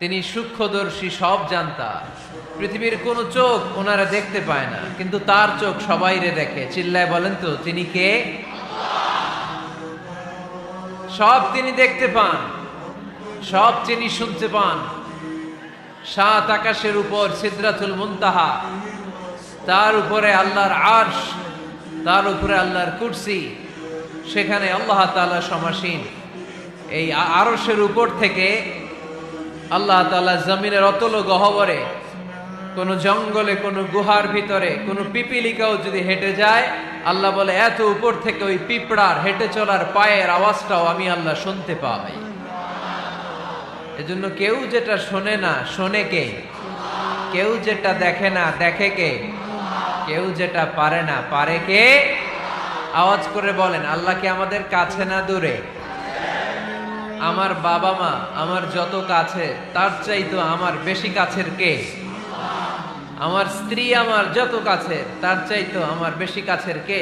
তিনি সূক্ষ্মদর্শী, সব জানতা। পৃথিবীর কোন চোখ ওনারা দেখতে পায় না, কিন্তু তার চোখ সবাইরে দেখে। চিল্লায় বলেন তো তিনি কে? সব তিনি দেখতে পান, সব তিনি শুনতে পান। সাত আকাশের উপর সিদরাতুল মুনতাহা, তার উপরে আল্লাহর আরশ, তার উপরে আল্লাহর কুরসি, সেখানে আল্লাহ তাআলা সমাসীন। এই আরশের উপর থেকে আল্লাহ তাআলা জমিনের অতল গহ্বরে, কোন জঙ্গলে, কোন গুহার ভিতরে কোন পিপিলিকাও যদি হেঁটে যায়, আল্লাহ বলে এত উপর থেকে ওই পিঁপড়ার হেঁটে চলার পায়ের আওয়াজটাও আমি আল্লাহ শুনতে পাই। এজন্য কেউ যেটা শোনে না, শোনে কে? কেউ যেটা দেখে না, দেখে কে? কেউ যেটা পারে না, পারে কে? আওয়াজ করে বলেন, আল্লাহ কি আমাদের কাছে না দূরে? আমার বাবা মা আমার যত কাছে, তার চাইতো আমার বেশি কাছের কে? আমার স্ত্রী আমার যত কাছে, তার চাইতো আমার বেশি কাছের কে?